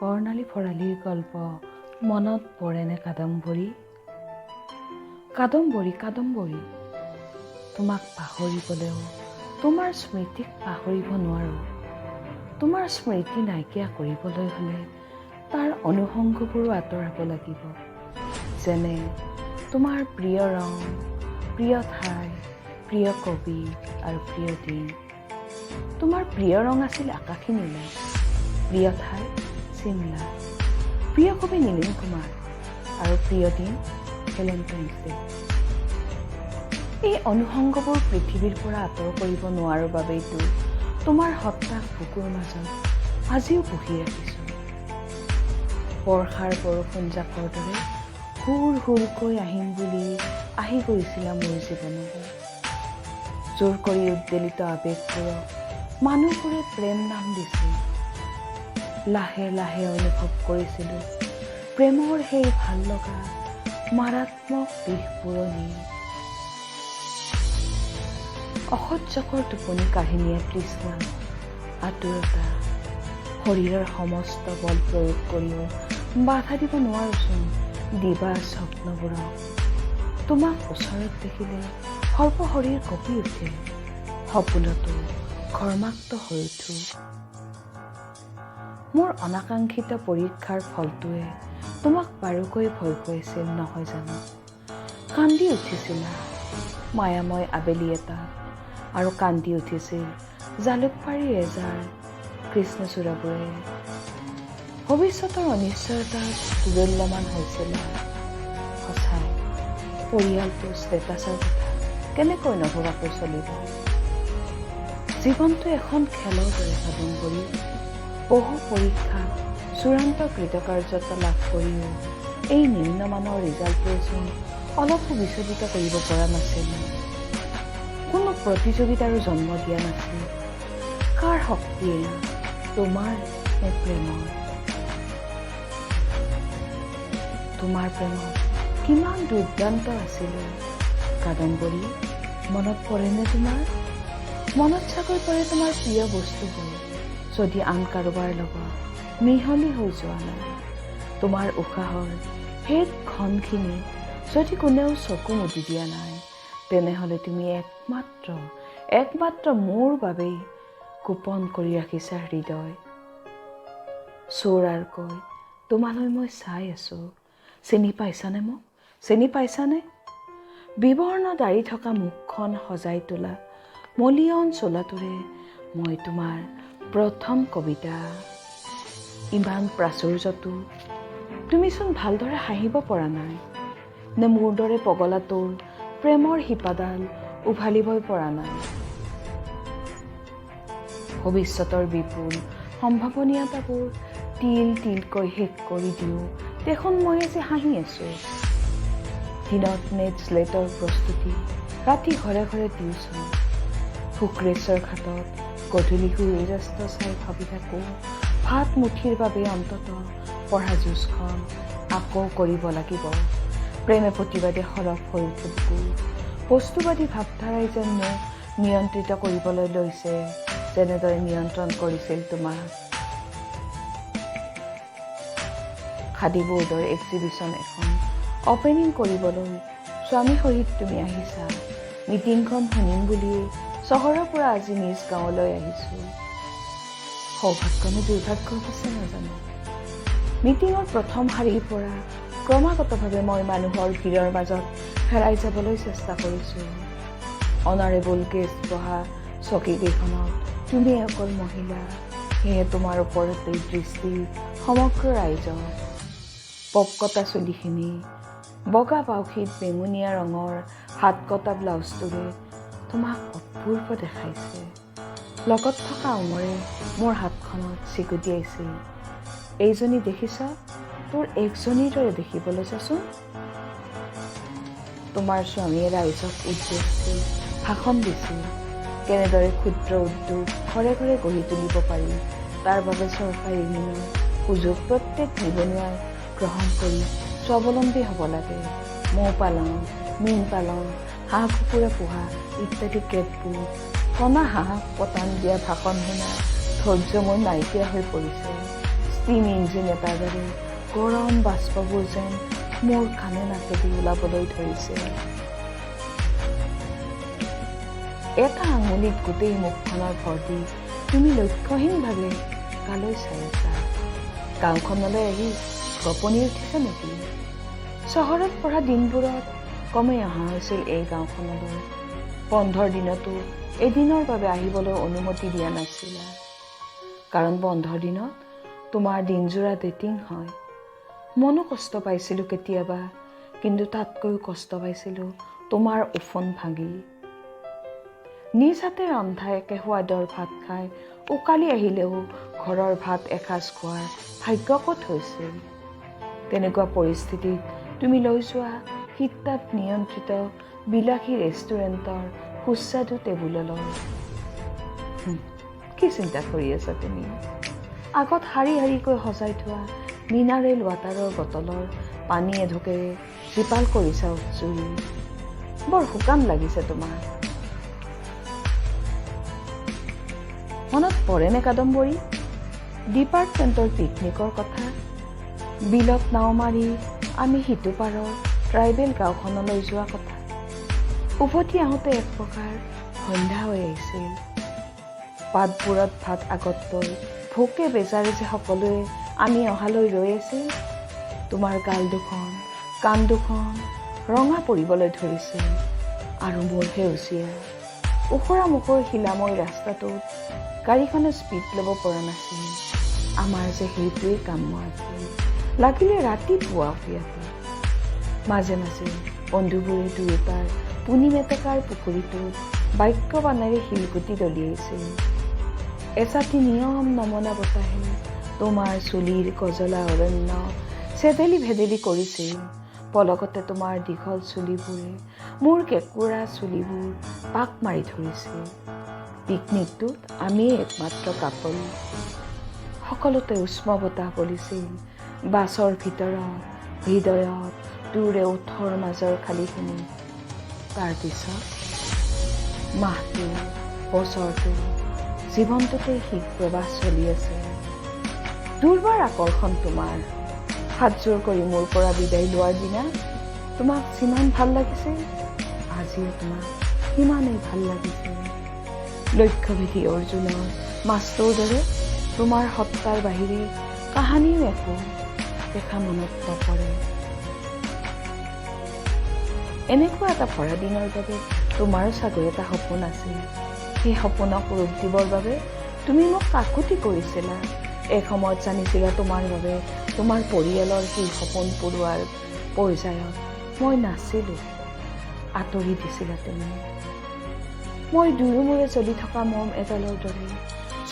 বৰ্ণালী ভৰালীৰ গল্প মনত পৰেনে কাদম্বৰী? কাদম্বৰী কাদম্বৰী, তোমাক পাহৰিবলৈও তোমাৰ স্মৃতিক পাহৰিব নোৱাৰোঁ। তোমাৰ স্মৃতি নাইকিয়া কৰিবলৈ হ'লে তাৰ অনুসংগবোৰো আঁতৰাব লাগিব। যেনে তোমাৰ প্ৰিয় ৰং, প্ৰিয় ঠাই, প্ৰিয় কবি আৰু প্ৰিয় দিন। তোমাৰ প্ৰিয় ৰং আছিল আকাশী নীলা, প্ৰিয় ঠাই চিমলা, প্ৰিয় কবি নীলিম কুমাৰ আৰু প্ৰিয় দিন ভেলেণ্টাইন্স ডে। এই অনুসংগবোৰ পৃথিৱীৰ পৰা আঁতৰ কৰিব নোৱাৰো বাবেইতো তোমাৰ সত্তাক বুকুৰ মাজত আজিও বহি ৰাখিছোঁ। বৰ্ষাৰ বৰষুণ জাকৰ দৰে হুৰ হুৰকৈ আহিম বুলি আহি গৈছিলা মোৰ জীৱনলৈ। জোৰ কৰি উদ্বেলিত আৱেগবোৰক মানুহবোৰে প্ৰেম নাম দিছিল। লাহে লাহে অনুভৱ কৰিছিলোঁ প্ৰেমৰ সেই ভাল লগা মাৰাত্মক দিশবোৰণি। অসহ্যকৰ টোপনি কাহিনীয়ে তৃষ্ণা, আতুৰতা, শৰীৰৰ সমস্ত বল প্ৰয়োগ কৰিও বাধা দিব নোৱাৰোচোন দিবা স্বপ্নবোৰক। তোমাক ওচৰত দেখিলে সৰ্বশৰীৰ কঁপি উঠে, সপোনতো ঘৰ্মাক্ত হৈ উঠো। মোৰ অনাকাংক্ষিত পৰীক্ষাৰ ফলটোৱে তোমাক বাৰুকৈ ভয় খুৱাইছিল নহয় জানো? কান্দি উঠিছিলা মায়াময় আবেলি এটা, আৰু কান্দি উঠিছিল জালুকবাৰীৰ এজাৰ কৃষ্ণচূড়াবোৰে। ভৱিষ্যতৰ অনিশ্চয়তাত দুদুল্যমান হৈছিল। সঁচাই পৰিয়ালটো ষ্টেটাছৰ কথা কেনেকৈ নভবাকৈ চলিব? জীৱনটো এখন খেলৰ দৰে কাদম্বৰী। বহু পৰীক্ষা চূড়ান্ত কৃতকাৰ্যতা লাভ কৰিও এই নিম্নমানৰ ৰিজাল্টটোৱেচোন অলপো বিচলিত কৰিব পৰা নাছিল। কোনো প্ৰতিযোগিতাৰো জন্ম দিয়া নাছিল। কাৰ শক্তিয়ে, তোমাৰ নে প্ৰেমৰ? তোমাৰ প্ৰেমত কিমান দুৰ্দান্ত আছিলে কাদম্বৰী, মনত পৰেনে তোমাৰ? মনত চাগৈ পৰে তোমাৰ প্ৰিয় বস্তুবোৰ যদি আন কাৰোবাৰ লগত মিহলি হৈ যোৱা নাই। তোমাৰ উশাহৰ সেই ক্ষণখিনি যদি কোনেও চকু মুদি দিয়া নাই, তেনেহ'লে তুমি একমাত্ৰ মোৰ বাবেই গোপন কৰি ৰাখিছা হৃদয়। চোৰাৰকৈ তোমালৈ মই চাই আছোঁ। চিনি পাইছানে মোক? চিনি পাইছানে? বিবৰ্ণ দাঢ়ি থকা মুখখন সজাই তোলা মলিয়ন চোলাটোৰে মই তোমাৰ প্ৰথম কবিতা। ইমান প্ৰাচুৰ্যটো তুমিচোন ভালদৰে হাঁহিব পৰা নাই, নে মোৰ দৰে পগলাটোৰ প্ৰেমৰ শিপাডাল উভালিবই পৰা নাই? ভৱিষ্যতৰ বিপুল সম্ভাৱনীয়তাবোৰ তিল তিলকৈ শেষ কৰি দিওঁ দেখোন মই আজি হাঁহি আছোঁ। দিনত নেট স্লেটৰ প্ৰস্তুতি, ৰাতি ঘৰে ঘৰে টিউচন, শুক্ৰেশ্বৰ ঘাটত গধূলি সূৰ্যাস্ত চাই ভাবি থাকোঁ ভাত মুঠিৰ বাবে অন্তত পঢ়া যুঁজখন আকৌ কৰিব লাগিব। প্ৰেমে প্ৰতিবাদে সৰব হৈ উঠে বুকু। বস্তুবাদী ভাৱধাৰাই যেন মোক নিয়ন্ত্ৰিত কৰিবলৈ লৈছে, যেনেদৰে নিয়ন্ত্ৰণ কৰিছিল তোমাক। খাদী বোৰ্ডৰ এক্সিবিশ্যন এখন অপেনিং কৰিবলৈ স্বামী সহিত তুমি আহিছা। মিটিংখন শুনিম বুলিয়েই চহৰৰ পৰা আজি নিজ গাঁৱলৈ আহিছোঁ। সৌভাগ্য নে দুৰ্ভাগ্য হৈছে নাজানো। মিটিঙৰ প্ৰথম শাৰীৰ পৰা ক্ৰমাগতভাৱে মই মানুহৰ ভিৰৰ মাজত হেৰাই যাবলৈ চেষ্টা কৰিছোঁ। অনাৰেবল গেষ্ট বহা চকীকেইখনত তুমি অকল মহিলা, সেয়ে তোমাৰ ওপৰতেই দৃষ্টি সমগ্ৰ ৰাইজৰ। পপকটা চুলিখিনি, বগা বাউসীত বেঙুনীয়া ৰঙৰ হাত কটা ব্লাউজটোৰে তোমাক অপূৰ্ব দেখাইছে। লগত থকা অমৰে মোৰ হাতখনত চিকুটিয়াইছিল। এইজনী দেখিছ, তোৰ একজনীৰ দৰে দেখিবলৈ চাচোন। তোমাৰ স্বামীয়ে ৰাইজক উদ্দেশ্যি ভাষণ দিছিল কেনেদৰে ক্ষুদ্ৰ উদ্যোগ ঘৰে ঘৰে গঢ়ি তুলিব পাৰি, তাৰ বাবে চৰকাৰী ঋণৰ সুযোগ প্ৰত্যেক নিবনুৱাই গ্ৰহণ কৰি স্বাৱলম্বী হ'ব লাগে। মৌ পালন, মীন পালন, হাঁহ কুকুৰা পোহা ইত্যাদি কেতবোৰ কণা হাঁহক পতান দিয়া ভাষণ শুনা ধৈৰ্য মোৰ নাইকিয়া হৈ পৰিছে। ষ্টিম ইঞ্জিন এটাৰ দৰে গৰম বাষ্পবোৰ যেন মোৰ কাণে নাকেদি ওলাবলৈ ধৰিছে। এটা আঙুলিত গোটেই মুখখনৰ ভৰ দি তুমি লক্ষ্যহীনভাৱে কালৈ চাই আছা? গাঁওখনলৈ আহি গপনি উঠিছে নেকি? চহৰত পঢ়া দিনবোৰত কমেই অহা হৈছিল এই গাঁওখনলৈ। বন্ধৰ দিনতো এদিনৰ বাবে আহিবলৈ অনুমতি দিয়া নাছিলা, কাৰণ বন্ধৰ দিনত তোমাৰ দিনযোৰা ডেটিং হয়। মনো কষ্ট পাইছিলোঁ কেতিয়াবা, কিন্তু তাতকৈও কষ্ট পাইছিলোঁ তোমাৰ ওফোন ভাগি। নিজ হাতে ৰন্ধা একে সোৱাদৰ ভাত খাই উকালি আহিলেও ঘৰৰ ভাত এসাঁজ খোৱাৰ ভাগ্য ক'ত হৈছিল? তেনেকুৱা পৰিস্থিতিত তুমি লৈ যোৱা শীততাপ নিয়ন্ত্ৰিত বিলাসী ৰেষ্টুৰেণ্টৰ সুস্বাদু টেবুললৈ। কি চিন্তা কৰি আছা তুমি? আগত শাৰী শাৰীকৈ সজাই থোৱা মিনাৰেল ৱাটাৰৰ বটলৰ পানী এঢোকেৰে জীপাল কৰিছা উৎজুৰি। বৰ শুকান লাগিছে তোমাৰ। মনত পৰেনে কাদম্বৰী ডিপাৰ্টমেণ্টৰ পিকনিকৰ কথা? বিলত নাও মাৰি আমি সিটো পাৰৰ ট্ৰাইবেল গাঁওখনলৈ যোৱা কথা। উভতি আহোঁতে এক প্ৰকাৰ সন্ধ্যা হৈ আহিছিল। পাতবোৰত ভাত আগত লৈ ভোকে বেজাৰে যে সকলোৱে আমি অহালৈ ৰৈ আছিল। তোমাৰ গাল দুখন কাণ দুখন ৰঙা পৰিবলৈ ধৰিছিল, আৰু মোৰ সেউজীয়া ওখৰা মুখৰ শিলাময় ৰাস্তাটোত গাড়ীখনে স্পীড ল'ব পৰা নাছিল। আমাৰ যে সেইটোৱেই কাম্য আছিল, লাগিলে ৰাতিপুৱা ইয়াতে। মাজে মাজে বন্ধুবোৰে দুয়োটাৰ পুনি মেটেকাৰ পুখুৰীটোত বাক্যবাণেৰে শিলগুটি দলিয়াইছিল। এচাটি নিয়ম নমনা বতাহে তোমাৰ চুলিৰ গজলা অৰণ্য চেদেলি ভেদেলি কৰিছিল। পলকতে তোমাৰ দীঘল চুলিবোৰে মোৰ কেঁকুৰা চুলিবোৰ পাক মাৰি ধৰিছিল। পিকনিকটোত আমিয়েই একমাত্ৰ কাপল। সকলোতে উষ্ম বতাহ বলিছিল। বাছৰ ভিতৰত, হৃদয়ত, দূৰে ওঠৰ মাজৰ খালীখিনি। তাৰপিছত মাহটো, বছৰটো, জীৱনটোতে শীত প্ৰবাহ চলি আছে। দুৰ্বাৰ আকৰ্ষণ তোমাৰ। হাতযোৰ কৰি মোৰ পৰা বিদায় লোৱাৰ দিনা তোমাক যিমান ভাল লাগিছিল, আজিও তোমাক সিমানেই ভাল লাগিছিল। লক্ষ্যভেদী অৰ্জুনৰ মাছটোৰ দৰে তোমাৰ সত্তাৰ বাহিৰে কাহানিও একো দেখা মনত নপৰে। এনেকুৱা এটা ভৰা দিনৰ বাবে তোমাৰো চাগৈ এটা সপোন আছিল। সেই সপোনক ৰূপ দিবৰ বাবে তুমি মোক কাকুতি কৰিছিলা। এক সময়ত জানিছিলা তোমাৰ বাবে তোমাৰ পৰিয়ালৰ সেই সপোন পূৰোৱাৰ পৰ্যায়ত মই নাছিলোঁ। আঁতৰি দিছিলা তুমি। মই দুয়োমূৰে জ্বলি থকা মম এডালৰ দৰে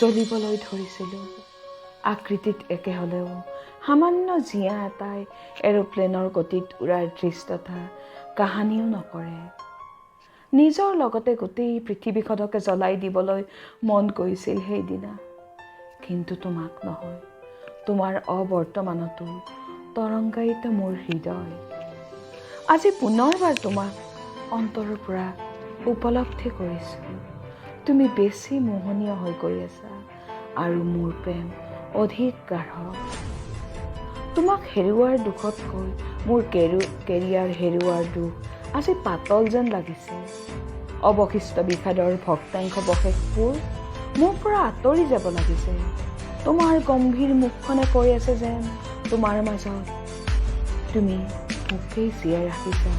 জ্বলিবলৈ ধৰিছিলোঁ। আকৃতিত একে হ'লেও সামান্য জীয়া এটাই এৰোপ্লেনৰ গতিত উৰাৰ ধৃষ্টতা কাহানিও নকৰে। নিজৰ লগতে গোটেই পৃথিৱীখনকে জ্বলাই দিবলৈ মন কৰিছিল সেইদিনা, কিন্তু তোমাক নহয়। তোমাৰ অবৰ্তমানতো তৰংগায়িত মোৰ হৃদয়। আজি পুনৰবাৰ তোমাক অন্তৰৰ পৰা উপলব্ধি কৰিছোঁ। তুমি বেছি মোহনীয় হৈ গৈ আছা, আৰু মোৰ প্ৰেম অধিক গাঢ়। তোমাক হেৰুৱাৰ দুখতকৈ মোৰ কেৰিয়াৰ হেৰুৱাৰ দুখ আজি পাতল যেন লাগিছে। অৱশিষ্ট বিষাদৰ ভক্তাংশৱশেষবোৰ মোৰ পৰা আঁতৰি যাব লাগিছে। তোমাৰ গম্ভীৰ মুখখনে কৈ আছে যেন তোমাৰ মাজত তুমি মোকেই জীয়াই ৰাখিছা।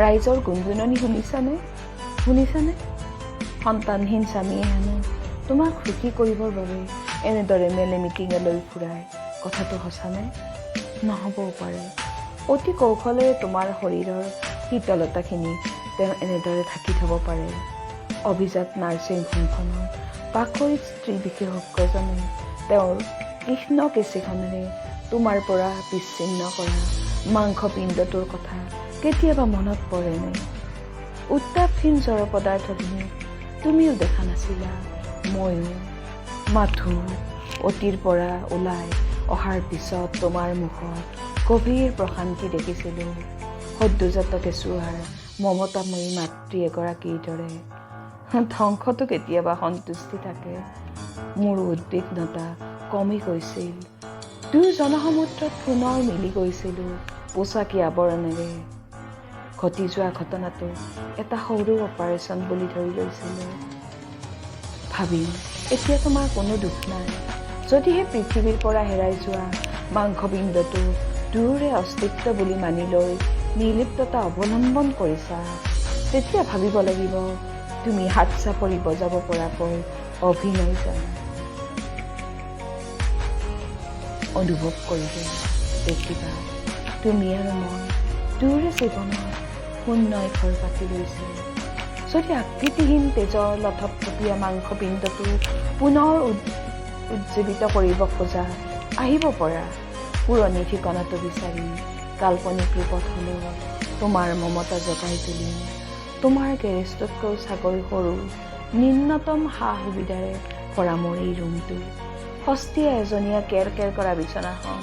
ৰাইজৰ গুণগুণনি শুনিছানে? সন্তানহীন স্বামীয়ে হেনো তোমাক সুখী কৰিবৰ বাবে এনেদৰে মেলে মিটিঙলৈ ফুৰাই। কথাটো সঁচানে? নহ'বও পাৰে। অতি কৌশলেৰে তোমাৰ শৰীৰৰ শীতলতাখিনি তেওঁ এনেদৰে ঢাকি থ'ব পাৰে। অভিজাত নাৰ্ছিং হোমখনৰ পাকৈত স্ত্ৰী বিশেষজ্ঞজনে তেওঁৰ তীক্ষ্ণ কেঁচিখনেৰে তোমাৰ পৰা বিচ্ছিন্ন কৰা মাংসপিণ্ডটোৰ কথা কেতিয়াবা মনত পৰেনে? উত্তাপহীন জড় পদাৰ্থখিনি তুমিও দেখা নাছিলা, ময়ো। মাথো অতিৰ পৰা ওলাই অহাৰ পিছত তোমাৰ মুখত গভীৰ প্ৰশান্তি দেখিছিলোঁ। সদ্যোজাত কেঁচুৱাৰ মমতাময়ী মাতৃ এগৰাকীৰ দৰে। ধ্বংসতো কেতিয়াবা সন্তুষ্টি থাকে, মোৰ উদ্বিগ্নতা কমি গৈছিল। দুই জনসমুদ্ৰত পুনৰ মিলি গৈছিলোঁ পোচাকী আৱৰণেৰে। ঘটি যোৱা ঘটনাটো এটা সৰু অপাৰেশ্যন বুলি ধৰি লৈছিলোঁ। ভাবিম এতিয়া তোমাৰ কোনো দুখ নাই। যদিহে পৃথিৱীৰ পৰা হেৰাই যোৱা মাংসপিণ্ডটো দুয়োৰে অস্তিত্ব বুলি মানি লৈ নিৰ্লিপ্ততা অৱলম্বন কৰিছা, তেতিয়া ভাবিব লাগিব তুমি হাত চাপৰি বজাব পৰাকৈ অভিনয় জানা। অনুভৱ কৰিলে দেখিবা তুমি আৰু মই দুয়োৰে জীৱনত শূন্যই ঘৰ পাতি লৈছে। যদি আকৃতিহীন তেজৰ লথপথপীয়া মাংসপিণ্ডটো পুনৰ উজ্জীৱিত কৰিব খোজা, আহিব পৰা পুৰণি ঠিকনাটো বিচাৰি কাল্পনিক ৰূপত হ'লেও তোমাৰ মমতা জগাই তুলিম। তোমাৰ গেৰেজটোতকৈ চাগৈ সৰু নিম্নতম সা সুবিধাৰে ভৰা মোৰ এই ৰুমটো, সস্তীয়া এজনীয়া কেৰ কেৰ কৰা বিচনাখন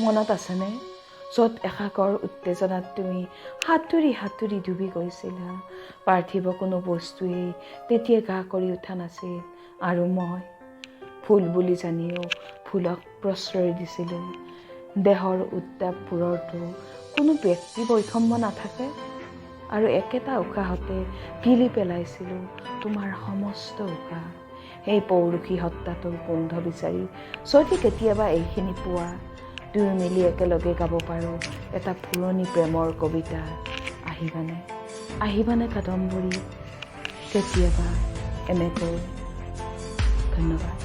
মনত আছেনে? য'ত একাকৰ উত্তেজনাত তুমি সাঁতুৰি সাঁতুৰি ডুবি গৈছিলা। পাৰ্থিৱ কোনো বস্তুৱেই তেতিয়া গা কৰি উঠা নাছিল, আৰু মই ভুল বুলি জানিও ভুলক প্ৰশ্ৰয় দিছিলোঁ। দেহৰ উত্তাপবোৰতো কোনো ব্যক্তি বৈষম্য নাথাকে, আৰু একেটা উশাহতে গিলি পেলাইছিলোঁ তোমাৰ সমস্ত উশাহ। সেই পৌৰুষী সত্তাটোৰ গোন্ধ বিচাৰি যদি কেতিয়াবা এইখিনি পোৱা, দুয়ো মিলি একেলগে গাব পাৰোঁ এটা পুৰণি প্ৰেমৰ কবিতা। আহিবানে কাদম্বৰী কেতিয়াবা এনেকৈ? ধন্যবাদ।